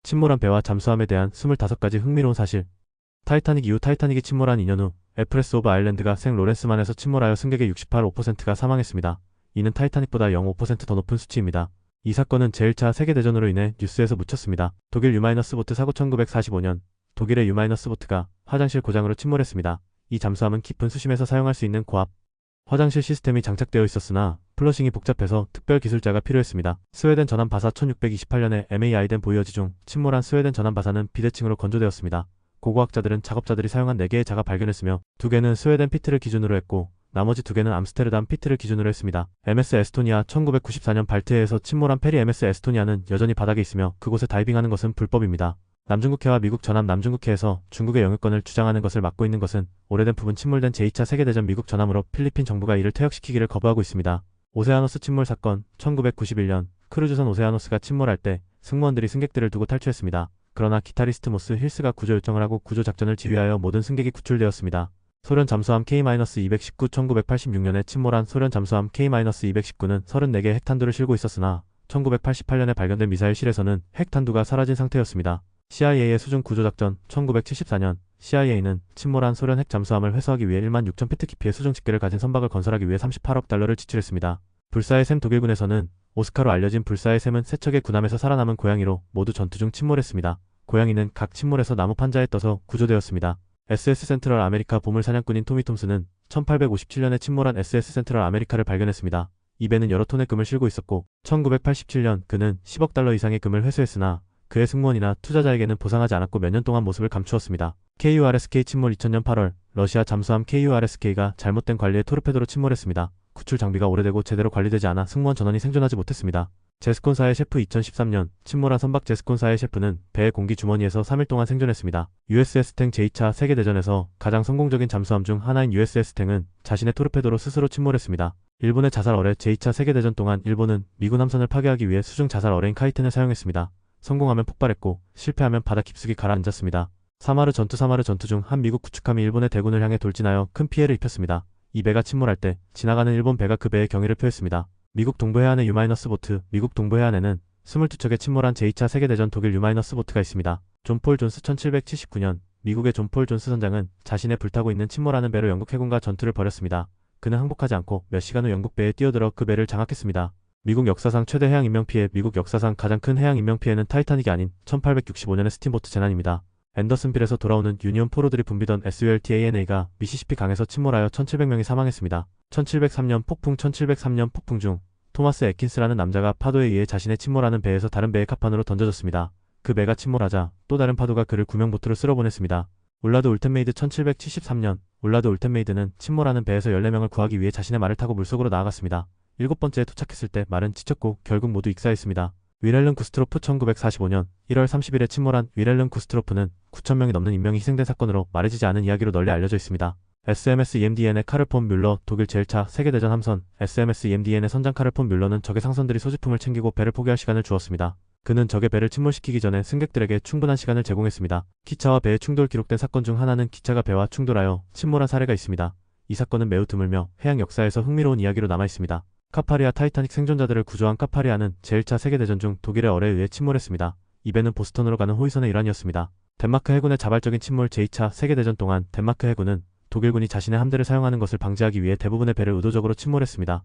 침몰한 배와 잠수함에 대한 25가지 흥미로운 사실. 타이타닉 이후 타이타닉이 침몰한 2년 후 에프레스 오브 아일랜드가 생 로렌스만에서 침몰하여 승객의 68.5%가 사망했습니다. 이는 타이타닉보다 0.5%더 높은 수치입니다. 이 사건은 제1차 세계대전으로 인해 뉴스에서 묻혔습니다. 독일 유마이너스보트 사고 1945년 독일의 유마이너스보트가 화장실 고장으로 침몰했습니다. 이 잠수함은 깊은 수심에서 사용할 수 있는 고압 화장실 시스템이 장착되어 있었으나 플러싱이 복잡해서 특별 기술자가 필요했습니다. 스웨덴 전함 바사 1628년에 MA 아이덴 보이어지 중 침몰한 스웨덴 전함 바사는 비대칭으로 건조되었습니다. 고고학자들은 작업자들이 사용한 4개의 자가 발견했으며 2개는 스웨덴 피트를 기준으로 했고 나머지 2개는 암스테르담 피트를 기준으로 했습니다. MS 에스토니아 1994년 발트해에서 침몰한 페리 MS 에스토니아는 여전히 바닥에 있으며 그곳에 다이빙하는 것은 불법입니다. 남중국해와 미국 전함 남중국해에서 중국의 영유권을 주장하는 것을 막고 있는 것은 오래된 부분 침몰된 제2차 세계대전 미국 전함으로 필리핀 정부가 이를 퇴역시키기를 거부하고 있습니다. 오세아노스 침몰 사건 1991년 크루즈선 오세아노스가 침몰할 때 승무원들이 승객들을 두고 탈출했습니다. 그러나 기타리스트 모스 힐스가 구조 요청을 하고 구조 작전을 지휘하여 모든 승객이 구출되었습니다. 소련 잠수함 K-219 1986년에 침몰한 소련 잠수함 K-219는 34개의 핵탄두를 싣고 있었으나 1988년에 발견된 미사일실에서는 핵탄두가 사라진 상태였습니다. CIA의 수중 구조작전 1974년 CIA는 침몰한 소련 핵 잠수함을 회수하기 위해 1만 6천 피트 깊이의 수중 집게를 가진 선박을 건설하기 위해 38억 달러를 지출했습니다. 불사의 샘 독일군에서는 오스카로 알려진 불사의 샘은 세척의 군함에서 살아남은 고양이로 모두 전투 중 침몰했습니다. 고양이는 각 침몰에서 나무 판자에 떠서 구조되었습니다. SS 센트럴 아메리카 보물 사냥꾼인 토미 톰스는 1857년에 침몰한 SS 센트럴 아메리카를 발견했습니다. 이 배는 여러 톤의 금을 싣고 있었고 1987년 그는 10억 달러 이상의 금을 회수했으나 그의 승무원이나 투자자에게는 보상하지 않았고 몇 년 동안 모습을 감추었습니다. KURSK 침몰 2000년 8월 러시아 잠수함 KURSK가 잘못된 관리에 토르페도로 침몰했습니다. 구출 장비가 오래되고 제대로 관리되지 않아 승무원 전원이 생존하지 못했습니다. 제스콘사의 셰프 2013년 침몰한 선박 제스콘사의 셰프는 배의 공기 주머니에서 3일 동안 생존했습니다. USS 탱 제2차 세계대전에서 가장 성공적인 잠수함 중 하나인 USS 탱은 자신의 토르페도로 스스로 침몰했습니다. 일본의 자살 어뢰 제2차 세계대전 동안 일본은 미군 함선을 파괴하기 위해 수중 자살 어뢰인 카이텐을 사용했습니다. 성공하면 폭발했고 실패하면 바다 깊숙이 가라앉았습니다. 사마르 전투 중 한 미국 구축함이 일본의 대군을 향해 돌진하여 큰 피해를 입혔습니다. 이 배가 침몰할 때 지나가는 일본 배가 그 배의 경위를 표했습니다. 미국 동부해안의 유마이너스 보트 미국 동부해안에는 22척의 침몰한 제2차 세계대전 독일 유마이너스 보트가 있습니다. 존 폴 존스 1779년 미국의 존 폴 존스 선장은 자신의 불타고 있는 침몰하는 배로 영국 해군과 전투를 벌였습니다. 그는 항복하지 않고 몇 시간 후 영국 배에 뛰어들어 그 배를 장악했습니다. 미국 역사상 최대 해양 인명피해 미국 역사상 가장 큰 해양 인명피해는 타이타닉이 아닌 1865년의 스팀보트 재난입니다. 앤더슨빌에서 돌아오는 유니온 포로들이 붐비던 SULTANA가 미시시피 강에서 침몰하여 1700명이 사망했습니다. 1703년 폭풍 중 토마스 애킨스라는 남자가 파도에 의해 자신의 침몰하는 배에서 다른 배의 갑판으로 던져졌습니다. 그 배가 침몰하자 또 다른 파도가 그를 구명보트로 쓸어보냈습니다. 울라드 울텐메이드 1773년 울라드 울텐메이드는 침몰하는 배에서 14명을 구하기 위해 자신의 말을 타고 물속으로 나아갔습니다. 7번째에 도착했을 때 말은 지쳤고 결국 모두 익사했습니다. 위렐름 구스트로프 1945년 1월 30일에 침몰한 위렐름 구스트로프는 9,000명이 넘는 인명이 희생된 사건으로 말해지지 않은 이야기로 널리 알려져 있습니다. SMS EMDN의 카를 폰 뮬러 독일 제1차 세계대전 함선 SMS EMDN의 선장 카를 폰 뮬러는 적의 상선들이 소지품을 챙기고 배를 포기할 시간을 주었습니다. 그는 적의 배를 침몰시키기 전에 승객들에게 충분한 시간을 제공했습니다. 기차와 배의 충돌 기록된 사건 중 하나는 기차가 배와 충돌하여 침몰한 사례가 있습니다. 이 사건은 매우 드물며 해양 역사에서 흥미로운 이야기로 남아있습니다. 카파리아 타이타닉 생존자들을 구조한 카파리아는 제1차 세계대전 중 독일의 어뢰에 의해 침몰했습니다. 이 배는 보스턴으로 가는 호위선의 일환이었습니다. 덴마크 해군의 자발적인 침몰 제2차 세계대전 동안 덴마크 해군은 독일군이 자신의 함대를 사용하는 것을 방지하기 위해 대부분의 배를 의도적으로 침몰했습니다.